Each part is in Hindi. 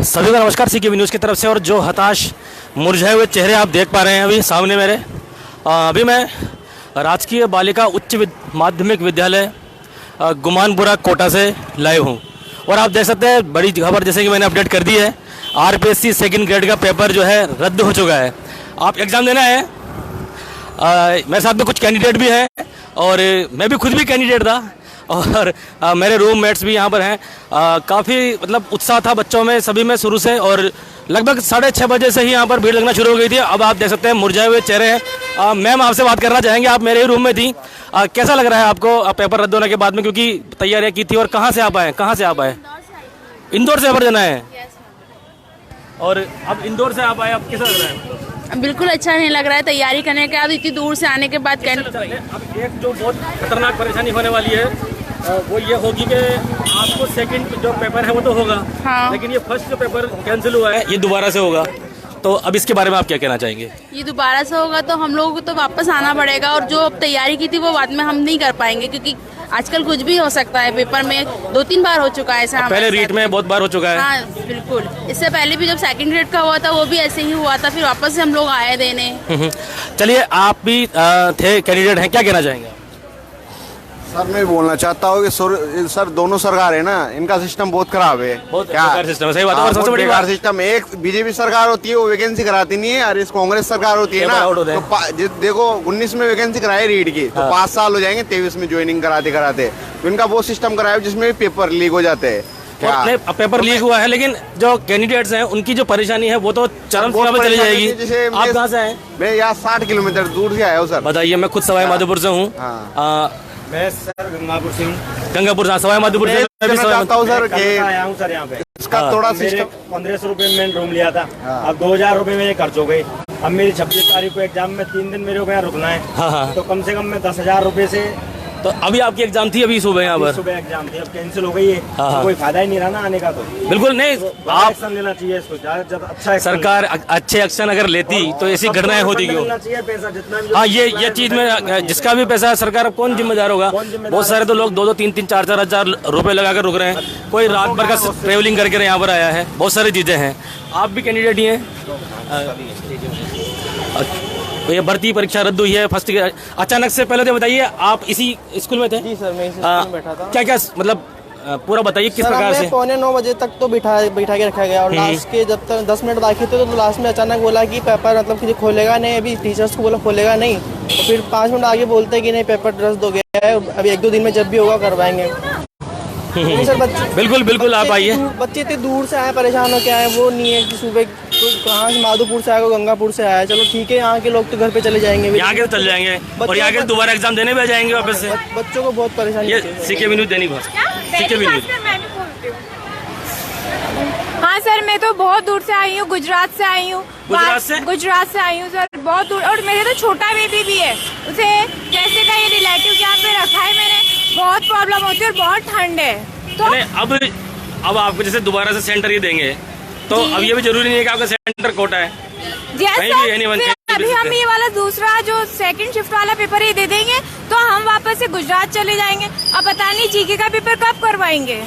सभी का नमस्कार सीके न्यूज़ की तरफ से। और जो हताश मुरझाए हुए चेहरे आप देख पा रहे हैं अभी सामने मेरे, अभी मैं राजकीय बालिका उच्च माध्यमिक विद्यालय गुमानपुरा कोटा से लाइव हूं। और आप देख सकते हैं बड़ी खबर जैसे कि मैंने अपडेट कर दी है, आरपीएससी सेकंड ग्रेड का पेपर जो है रद्द हो चुका है। आप एग्ज़ाम देना है। मेरे साथ में कुछ कैंडिडेट भी हैं और मैं भी खुद भी कैंडिडेट था और मेरे रूममेट्स भी यहाँ पर हैं। काफ़ी मतलब उत्साह था बच्चों में, सभी में शुरू से, और लगभग 6:30 बजे से ही यहाँ पर भीड़ लगना शुरू हो गई थी। अब आप देख सकते हैं मुरझाए हुए चेहरे हैं। मैम आपसे बात करना चाहेंगे, आप मेरे ही रूम में थी, कैसा लग रहा है आपको पेपर रद्द होने के बाद में, क्योंकि तैयारियाँ की थी? और कहाँ से आप आए? कहाँ से आप आए? इंदौर से पेपर देना है। और अब इंदौर से आप आए, अब कैसा लग रहा है? बिल्कुल अच्छा नहीं लग रहा है। तैयारी करने के बाद इतनी दूर से आने के बाद अब एक जो बहुत खतरनाक परेशानी होने वाली है वो ये होगी कि आपको सेकंड जो पेपर है वो तो होगा, हाँ। लेकिन ये फर्स्ट जो पेपर कैंसिल हुआ है ये दोबारा से होगा। तो अब इसके बारे में आप क्या कहना चाहेंगे? ये दोबारा से होगा तो हम लोगों को तो वापस आना पड़ेगा, और जो अब तैयारी की थी वो बाद में हम नहीं कर पाएंगे, क्योंकि आजकल कुछ भी हो सकता है। पेपर में 2-3 बार हो चुका है ऐसा। पहले रीट में बहुत बार हो चुका है। हाँ बिल्कुल, इससे पहले भी जब सेकंड ग्रेड का हुआ था वो भी ऐसे ही हुआ था, फिर वापस से हम लोग आए देने। चलिए, आप भी थे कैंडिडेट हैं, क्या कहना चाहेंगे? सर मैं बोलना चाहता हूँ कि सर दोनों सरकार है ना, इनका सिस्टम बहुत खराब है। बहुत बेकार सिस्टम है, सही बात है। और सबसे बड़ी बेकार सिस्टम, एक बीजेपी सरकार होती है वो वैकेंसी कराती नहीं है, और इस कांग्रेस सरकार होती है ना तो देखो 19 में वैकेंसी कराई रीड की, तो 5 साल हो जाएंगे 23 में ज्वाइनिंग कराते कराते। तो इनका वो सिस्टम कराया जिसमें पेपर लीक हो जाते हैं। पेपर लीक हुआ है, लेकिन जो कैंडिडेट्स हैं उनकी जो परेशानी है वो तो चरम सीमा पे चली जाएगी। आप कहाँ से आए? मैं यहाँ 60 किलोमीटर दूर से आया हूँ सर। बताइए। मैं खुद सवाई माधोपुर से हूँ। मैं सर गंगापुर से हूँ। गंगापुर से, सवाई माधोपुर से मैं भी चाहता हूँ सर आया हूँ सर यहाँ पे। इसका थोड़ा सिस्टम 1500 रुपए में मैंने रूम लिया था, अब 2000 रुपए मेरे खर्च हो गए। अब मेरी 26 तारीख को एग्जाम में 3 दिन मेरे को यहाँ रुकना है। तो कम से कम मैं 10,000 रुपए से। तो अभी आपकी एग्जाम थी अभी सुबह यहाँ पर? सुबह एग्जाम थी, अब कैंसिल हो गई है। तो कोई फायदा ही नहीं रहा ना आने का। तो बिल्कुल नहीं, आप एक्शन लेना चाहिए इसको, ज्यादा अच्छा सरकार अच्छे एक्शन अगर लेती तो ऐसी घटनाएं होती क्यों? पैसा जितना भी। हाँ, ये चीज में जिसका भी पैसा है सरकार, कौन जिम्मेदार होगा? बहुत सारे तो लोग 2-2, 3-3, 4-4 हजार रुपए लगाकर रुक रहे हैं। कोई रात भर का ट्रेवलिंग करके यहाँ पर आया है। बहुत सारी चीजें हैं। आप भी कैंडिडेट ही हैं। तो ये भर्ती परीक्षा रद्द हुई है फर्स्ट अचानक से। पहले तो बताइए, आप इसी स्कूल में थे? जी सर, मैं इसी स्कूल में बैठा था। क्या क्या मतलब पूरा बताइए किस प्रकार से? 9:45 बजे तक तो बैठा के रखा गया, और लास्ट के जब तक 10 मिनट बाकी थे तो लास्ट में अचानक बोला कि पेपर मतलब कि खोलेगा नहीं। अभी टीचर्स को बोला खोलेगा नहीं, तो फिर 5 मिनट आगे बोलते हैं कि नहीं पेपर रद्द हो गया है, अभी 1-2 दिन में जब भी होगा करवाएंगे। सर बिल्कुल बिल्कुल, आप आइए। बच्चे इतने दूर से आए, परेशान हो के आए, वो नहीं है कि सुबह कहाँ से माधोपुर से आया, गंगापुर से आया। चलो ठीक है, यहाँ के लोग तो घर पे चले जाएंगे, यहाँ के चले जाएंगे और यहाँ के दोबारा एग्जाम देने भी आ जाएंगे वापस से। बच्चों को बहुत परेशानी ये C K news Dainik Bhaskar, C K news. हाँ सर, मैं तो बहुत दूर से आई हूँ, गुजरात से आई हूँ। गुजरात से आई हूँ सर, बहुत दूर। और मेरे तो छोटा बेबी भी है, उसे कैसे का ये रिलेटिव यहाँ पे रखा है मैंने। बहुत प्रॉब्लम होती है और बहुत ठंड है। तो अब आपको जैसे दोबारा से सेंटर ये देंगे, तो अब ये भी जरूरी नहीं है कि आपका सेंटर कोटा है। अभी हम ये वाला दूसरा जो सेकंड शिफ्ट वाला पेपर ही दे देंगे तो हम वापस से गुजरात चले जाएंगे। अब पता नहीं जीके का पेपर कब करवाएंगे,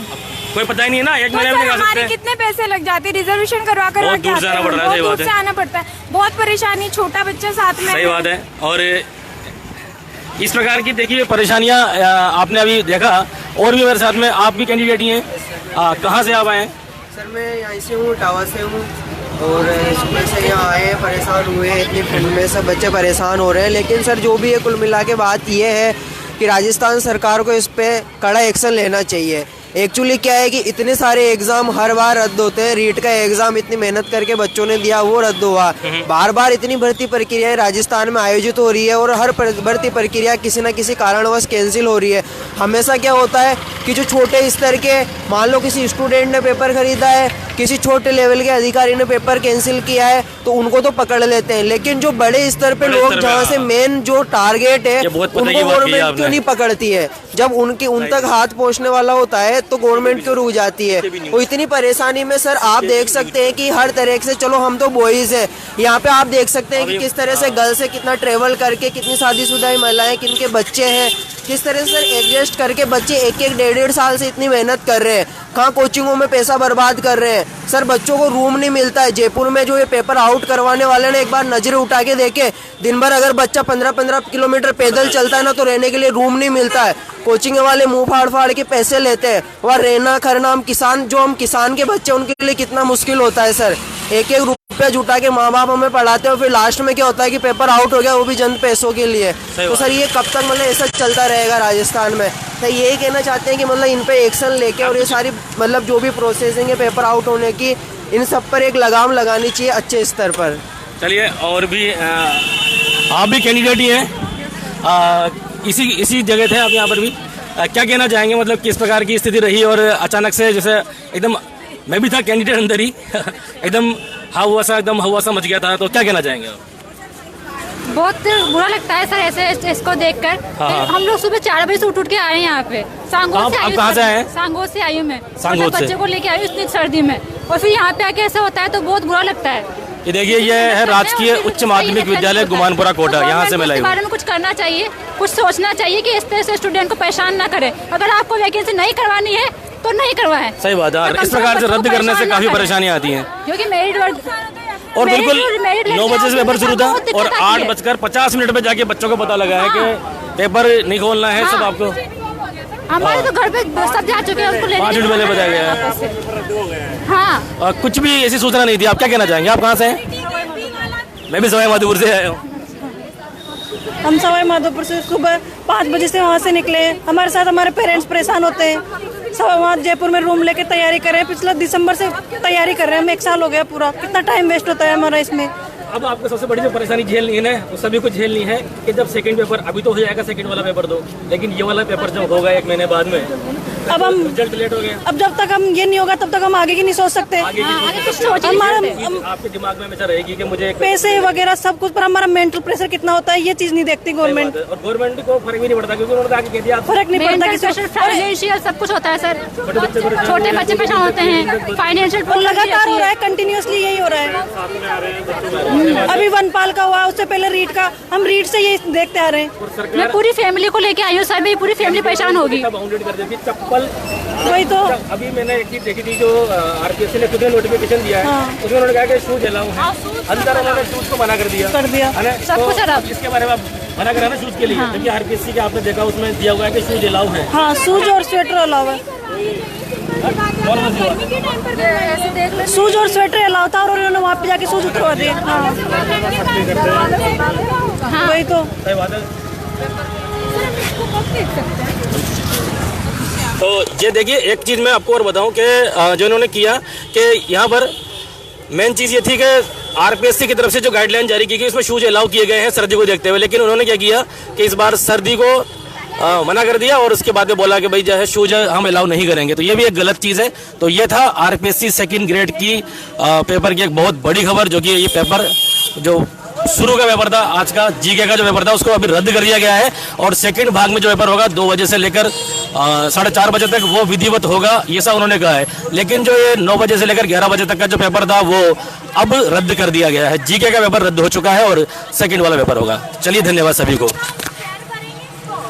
कोई पता ही नहीं है ना। एक महीने में हमारे कितने पैसे लग जाते हैं, रिजर्वेशन करवा कर बहुत दूर से आना पड़ रहा है। दूर से आना पड़ता है, बहुत परेशानी, छोटा बच्चा साथ में। सही बात है। और इस प्रकार की देखिए परेशानियां आपने अभी देखा। और भी मेरे साथ में आप भी कैंडिडेट ही हैं। कहाँ से आप आए हैं? सर मैं यहाँ से हूँ, टावा से हूँ, और स्कूल से यहाँ आए हैं, परेशान हुए हैं। इतनी ठंड में सब बच्चे परेशान हो रहे हैं। लेकिन सर जो भी है, कुल मिला के बात ये है कि राजस्थान सरकार को इस पे कड़ा एक्शन लेना चाहिए। एक्चुअली क्या है कि इतने सारे एग्जाम हर बार रद्द होते हैं। रीट का एग्जाम इतनी मेहनत करके बच्चों ने दिया, वो रद्द हुआ। बार बार इतनी भर्ती प्रक्रियाएं राजस्थान में आयोजित हो रही है और हर भर्ती प्रक्रिया किसी न किसी कारणवश कैंसिल हो रही है। हमेशा क्या होता है कि जो छोटे स्तर के, मान लो किसी स्टूडेंट ने पेपर खरीदा है, किसी छोटे लेवल के अधिकारी ने पेपर कैंसिल किया है, तो उनको तो पकड़ लेते हैं। लेकिन जो बड़े स्तर पे लोग, जहाँ से मेन जो टारगेट है, उनको गवर्नमेंट क्यों नहीं पकड़ती है? जब उन तक हाथ पहुँचने वाला होता है तो गवर्नमेंट क्यों रुक जाती है? वो इतनी परेशानी में सर आप देख सकते हैं कि हर तरह से, चलो हम तो बॉयज है, यहाँ पे आप देख सकते हैं कि किस तरह से गर्ल्स से कितना ट्रेवल करके, कितनी शादीशुदा महिलाएं, किनके बच्चे हैं, किस तरह से एडजस्ट करके बच्चे एक एक 1.5 साल से इतनी मेहनत कर रहे हैं, कहाँ कोचिंगों में पैसा बर्बाद कर रहे हैं सर। बच्चों को रूम नहीं मिलता है। जयपुर में जो ये पेपर आउट करवाने वाले ने एक बार नजरें उठा के देखे, दिन भर अगर बच्चा 15-15 किलोमीटर पैदल चलता है ना तो रहने के लिए रूम नहीं मिलता है। कोचिंग वाले मुंह फाड़ फाड़ के पैसे लेते हैं, वहाँ रहना खरना हम किसान के बच्चे उनके लिए कितना मुश्किल होता है सर। एक एक रुपया जुटा के माँ बाप हमें पढ़ाते हैं, फिर लास्ट में क्या होता है कि पेपर आउट हो गया, वो भी जंद पैसों के लिए। तो सर ये कब तक मतलब ऐसा चलता रहेगा राजस्थान में? तो यही कहना चाहते हैं कि मतलब इन पे एक्शन लेके और ये सारी मतलब जो भी प्रोसेसिंग है पेपर आउट होने की, इन सब पर एक लगाम लगानी चाहिए अच्छे स्तर पर। चलिए, और भी आप भी कैंडिडेट ही हैं, इसी जगह थे आप यहाँ पर भी। क्या कहना चाहेंगे, मतलब किस प्रकार की स्थिति रही और अचानक से जैसे एकदम मैं भी था कैंडिडेट अंदर ही एकदम हवा सा मच गया था, तो क्या कहना चाहेंगे आप? बहुत बुरा लगता है सर ऐसे इसको देखकर। हाँ। हम लोग सुबह 4 बजे से उठ के आए हैं यहाँ पे। सांगोद से आई हूँ। कहाँ से आए हैं? सांगोद से आई हूँ मैं। सांगोद से? बच्चे को लेके आई हूँ इतनी सर्दी में, और फिर यहाँ पे आके ऐसा होता है तो बहुत बुरा लगता है। ये देखिए, ये है राजकीय उच्च माध्यमिक विद्यालय गुमानपुरा कोटा, यहाँ से मैं लाई हूँ। इसके बारे में कुछ करना चाहिए, कुछ सोचना चाहिए कि इस तरह से स्टूडेंट को परेशान ना करे। अगर आपको वैकेंसी नहीं करवानी है तो नहीं करवाएं। सही बात है, इस प्रकार से रद्द करने से काफी परेशानियां आती हैं, क्योंकि मेरिट वर्ग और बिल्कुल 9 बजे से पेपर शुरू था और 8:50 पे जाके बच्चों को पता लगा है कि पेपर नहीं खोलना है। सब आपको हमारे तो घर पे सब जा चुके हैं, उसको लेने 5 मिनट पहले बताया गया है। हाँ, कुछ भी ऐसी सूचना नहीं थी। आप क्या कहना चाहेंगे? आप कहाँ से हैं? मैं भी सवाई माधोपुर से आया हूँ। हम सवाई माधोपुर से सुबह 5 बजे से वहाँ से निकले। हमारे साथ हमारे पेरेंट्स परेशान होते हैं। सब वहाँ जयपुर में रूम लेके तैयारी कर रहे हैं, पिछला दिसंबर से तैयारी कर रहे हैं। हम 1 साल हो गया पूरा। कितना टाइम वेस्ट होता है हमारा इसमें। अब आपको सबसे बड़ी जो परेशानी झेलनी है ना, वो सभी को झेलनी है कि जब सेकंड पेपर, अभी तो हो जाएगा सेकंड वाला पेपर दो, लेकिन ये वाला पेपर जब होगा 1 महीने बाद में, अब हम रिजल्ट लेट हो गया। अब जब तक हम ये नहीं होगा तब तक हम आगे की नहीं सोच सकते। आपके दिमाग में हमेशा रहेगी कि मुझे पैसे वगैरह सब कुछ, पर हमारा मेंटल प्रेशर कितना होता है ये चीज नहीं देखती गवर्नमेंट। और गवर्नमेंट को फर्क भी नहीं पड़ता, क्योंकि उन्होंने आगे कह दिया फर्क नहीं पड़ता। फाइनेंशियल सब कुछ होता है सर। छोटे बच्चे परेशान होते हैं, फाइनेंशियल लगातार हो रहा है, कंटिन्यूअसली यही हो रहा है। अभी वनपाल का हुआ, उससे पहले रीट का, हम रीट से ये देखते आ रहे हैं। मैं पूरी फैमिली को लेके आई हूँ सर, मेरी पूरी फैमिली परेशान होगी। चप्पल वही तो अभी मैंने एक चीज देखी थी, जो आरपीएससी ने खुद नोटिफिकेशन दिया है, उसमें उन्होंने कहा कि शूज अलाउ है। अंदर उन्होंने शूज को मना कर दिया है ना? सब कुछ तो इसके बारे में आप मना करा ना शूज के लिए, क्योंकि आरपीएससी का आपने देखा उसमें दिया हुआ है कि शूज अलाउ है। हाँ, शूज और स्वेटर अलाउ है। शूज और स्वेटर अलाउ था और उन्होंने वहाँ पे जाके शूज उतरवा दिए। हाँ, वही तो सही बात है। तो ये देखिए, एक चीज़ मैं आपको और बताऊं कि जो इन्होंने किया कि यहाँ पर मेन चीज़ ये थी कि आरपीएससी की तरफ से जो गाइडलाइन जारी की गई उसमें शूज अलाउ किए गए हैं सर्दी को देखते हुए, लेकिन उन्होंने क्या किया कि इस बार सर्दी को मना कर दिया और उसके बाद में बोला कि भाई जो है शूज हम अलाउ नहीं करेंगे। तो ये भी एक गलत चीज़ है। तो ये था आरपीएससी सेकंड ग्रेड की पेपर की एक बहुत बड़ी खबर, जो कि ये पेपर जो शुरू का पेपर था, आज का जीके का जो पेपर था, उसको अभी रद्द कर दिया गया है और सेकंड भाग में जो पेपर होगा 2 बजे से लेकर 4:30 बजे तक वो विधिवत होगा, ये सब उन्होंने कहा है। लेकिन जो ये 9 बजे से लेकर 11 बजे तक का जो पेपर था वो अब रद्द कर दिया गया है। जीके का पेपर रद्द हो चुका है और सेकंड वाला पेपर होगा। चलिए, धन्यवाद सभी को।